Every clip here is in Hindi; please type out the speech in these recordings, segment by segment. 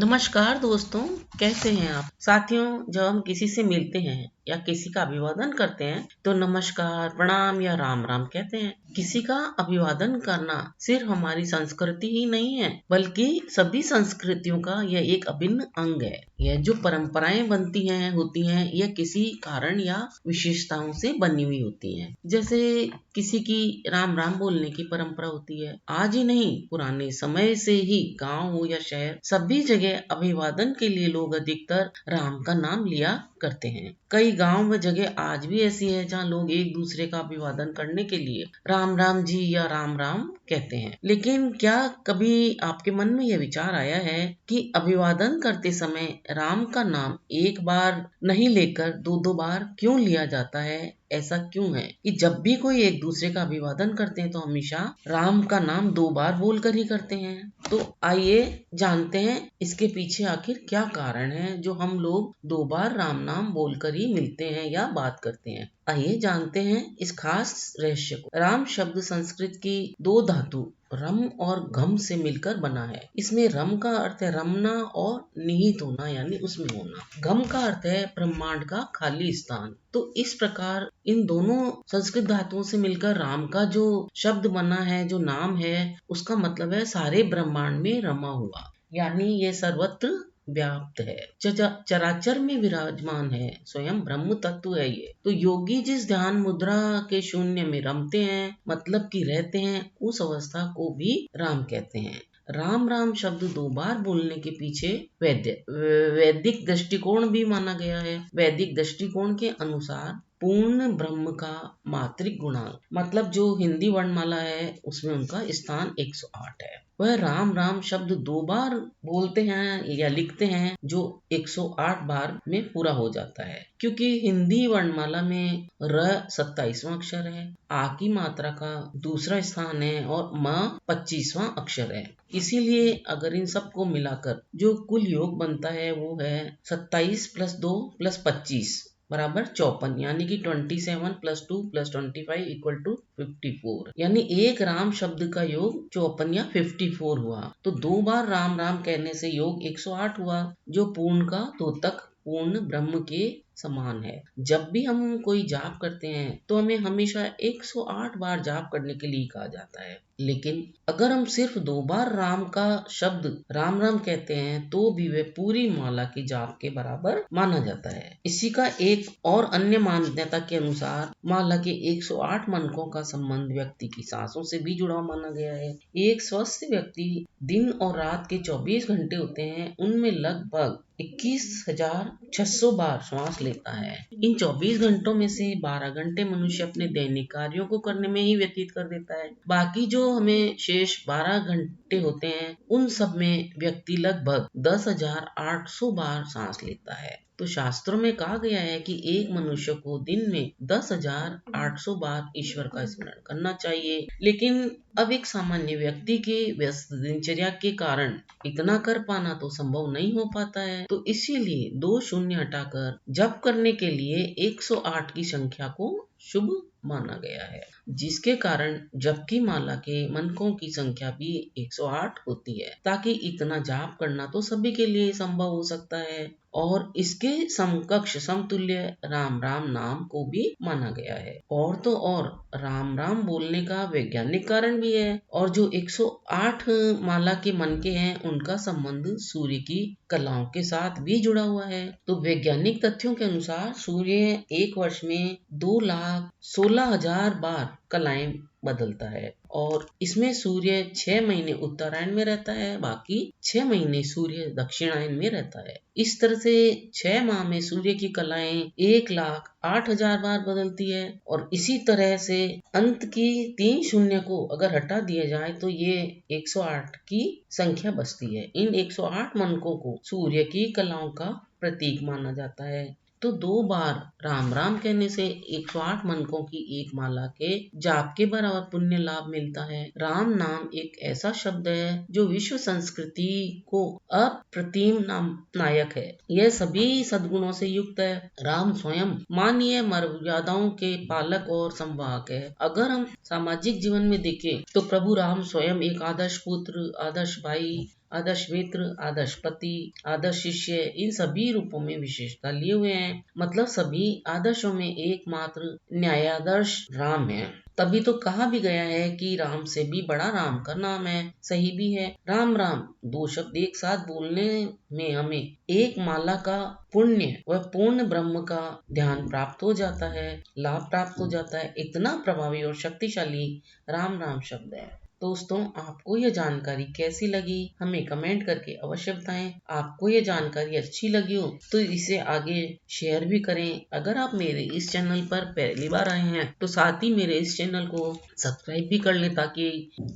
नमस्कार दोस्तों, कैसे हैं आप साथियों। जब हम किसी से मिलते हैं या किसी का अभिवादन करते हैं तो नमस्कार, प्रणाम या राम राम कहते हैं। किसी का अभिवादन करना सिर्फ हमारी संस्कृति ही नहीं है, बल्कि सभी संस्कृतियों का यह एक अभिन्न अंग है। यह जो परंपराएं बनती हैं होती हैं, यह किसी कारण या विशेषताओं से बनी हुई होती हैं। जैसे किसी की राम राम बोलने की परंपरा होती है। आज ही नहीं, पुराने समय से ही गांव हो या शहर, सभी जगह अभिवादन के लिए लोग अधिकतर राम का नाम लिया करते हैं। कई गांव व जगह आज भी ऐसी है जहां लोग एक दूसरे का अभिवादन करने के लिए राम राम जी या राम राम कहते हैं। लेकिन क्या कभी आपके मन में यह विचार आया है कि अभिवादन करते समय राम का नाम एक बार नहीं लेकर दो दो बार क्यों लिया जाता है? ऐसा क्यों है कि जब भी कोई एक दूसरे का अभिवादन करते हैं तो हमेशा राम का नाम दो बार बोलकर ही करते हैं? तो आइए जानते हैं इसके पीछे आखिर क्या कारण है जो हम लोग दो बार राम नाम बोलकर ही मिलते हैं या बात करते हैं। आइए जानते हैं इस खास रहस्य को। राम शब्द संस्कृत की दो धातु रम और घम से मिलकर बना है। इसमें रम का अर्थ है रमना और निहित होना, यानी उसमें होना। घम का अर्थ है ब्रह्मांड का खाली स्थान। तो इस प्रकार इन दोनों संस्कृत धातुओं से मिलकर राम का जो शब्द बना है, जो नाम है, उसका मतलब है सारे ब्रह्मांड में रमा हुआ, यानी ये सर्वत्र व्याप्त है, चराचर में विराजमान है, स्वयं ब्रह्म तत्व है ये। तो योगी जिस ध्यान मुद्रा के शून्य में रमते हैं, मतलब कि रहते हैं, उस अवस्था को भी राम कहते हैं। राम राम शब्द दो बार बोलने के पीछे वैदिक दृष्टिकोण भी माना गया है। वैदिक दृष्टिकोण के अनुसार पूर्ण ब्रह्म का मात्रिक गुणांक, मतलब जो हिंदी वर्णमाला है उसमें उनका स्थान 108 है। वह राम राम शब्द दो बार बोलते हैं या लिखते हैं जो 108 बार में पूरा हो जाता है। क्योंकि हिंदी वर्णमाला में र 27वां अक्षर है, आ की मात्रा का दूसरा स्थान है और म 25वां अक्षर है। इसीलिए अगर इन सबको मिलाकर जो कुल योग बनता है वो है 27 + 2 + 25 बराबर 54, यानी कि 27 + 2 + 25 = 54, यानी एक राम शब्द का योग 54 या 54 हुआ। तो दो बार राम राम कहने से योग 108 हुआ, जो पूर्ण का द्योतक पूर्ण ब्रह्म के समान है। जब भी हम कोई जाप करते हैं तो हमें हमेशा 108 बार जाप करने के लिए कहा जाता है। लेकिन अगर हम सिर्फ दो बार राम का शब्द राम राम कहते हैं तो भी वे पूरी माला की जाप के बराबर माना जाता है। इसी का एक और अन्य मान्यता के अनुसार माला के 108 मनकों का संबंध व्यक्ति की सांसों से भी जुड़ा माना गया है। एक स्वस्थ व्यक्ति दिन और रात के 24 घंटे होते हैं, उनमें लगभग 21,600 बार श्वास लेता है। इन 24 घंटों में से 12 घंटे मनुष्य अपने दैनिक कार्यों को करने में ही व्यतीत कर देता है। बाकी जो हमें शेष 12 घंटे होते हैं उन सब में व्यक्ति लगभग 10,800 बार सांस लेता है। तो शास्त्रों में कहा गया है कि एक मनुष्य को दिन में 10,800 बार ईश्वर का स्मरण करना चाहिए। लेकिन अब एक सामान्य व्यक्ति के व्यस्त दिनचर्या के कारण इतना कर पाना तो संभव नहीं हो पाता है। तो इसीलिए 2 शून्य हटाकर जप करने के लिए 108 की संख्या को शुभ माना गया है, जिसके कारण जप की माला के मनकों की संख्या भी 108 होती है। ताकि इतना जाप करना तो सभी के लिए संभव हो सकता है और इसके समकक्ष समतुल्य राम राम नाम को भी माना गया है। और तो और राम राम बोलने का वैज्ञानिक कारण भी है, और जो 108 माला के मनके हैं उनका संबंध सूर्य की कलाओं के साथ भी जुड़ा हुआ है। तो वैज्ञानिक तथ्यों के अनुसार सूर्य एक वर्ष में 2,16,000 बार कलाएं बदलता है, और इसमें सूर्य 6 महीने उत्तरायण में रहता है, बाकी 6 महीने सूर्य दक्षिणायन में रहता है। इस तरह से 6 माह में सूर्य की कलाएं 1,08,000 बार बदलती है। और इसी तरह से अंत की 3 शून्य को अगर हटा दिया जाए तो ये 108 की संख्या बचती है। इन 108 मनकों को सूर्य की कलाओं का प्रतीक माना जाता है। तो दो बार राम राम कहने से 108 मनकों की एक माला के जाप के बराबर पुण्य लाभ मिलता है। राम नाम एक ऐसा शब्द है जो विश्व संस्कृति को अप्रतिम नायक है। यह सभी सद्गुणों से युक्त है। राम स्वयं माननीय मर्यादाओं के पालक और संवाहक है। अगर हम सामाजिक जीवन में देखें तो प्रभु राम स्वयं एक आदर्श पुत्र, आदर्श भाई, आदर्श मित्र, आदर्श पति, आदर्श शिष्य, इन सभी रूपों में विशेषता लिए हुए हैं। मतलब सभी आदर्शों में एकमात्र न्यायादर्श राम है। तभी तो कहा भी गया है कि राम से भी बड़ा राम का नाम है। सही भी है। राम राम दो शब्द एक साथ बोलने में हमें एक माला का पुण्य व पूर्ण ब्रह्म का ध्यान प्राप्त हो जाता है, लाभ प्राप्त हो जाता है। इतना प्रभावी और शक्तिशाली राम राम शब्द है। दोस्तों, आपको यह जानकारी कैसी लगी हमें कमेंट करके अवश्य बताएं। आपको यह जानकारी अच्छी लगी हो तो इसे आगे शेयर भी करें। अगर आप मेरे इस चैनल पर पहली बार आए हैं तो साथ ही मेरे इस चैनल को सब्सक्राइब भी कर लें ताकि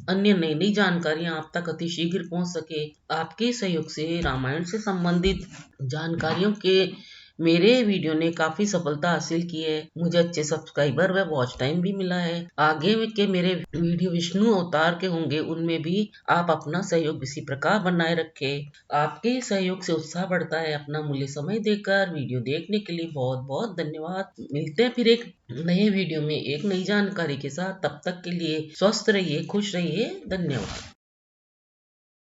अन्य नई नई जानकारियां आप तक अति शीघ्र पहुंच सके। आपके सहयोग से रामायण से संबंधित जानकारियों के मेरे वीडियो ने काफी सफलता हासिल की है। मुझे अच्छे सब्सक्राइबर व वॉच टाइम भी मिला है। आगे के मेरे वीडियो विष्णु अवतार के होंगे, उनमें भी आप अपना सहयोग इसी प्रकार बनाए रखें। आपके सहयोग से उत्साह बढ़ता है। अपना मूल्य समय देकर वीडियो देखने के लिए बहुत बहुत धन्यवाद। मिलते हैं फिर एक नए वीडियो में एक नई जानकारी के साथ। तब तक के लिए स्वस्थ रहिए, खुश रहिए। धन्यवाद।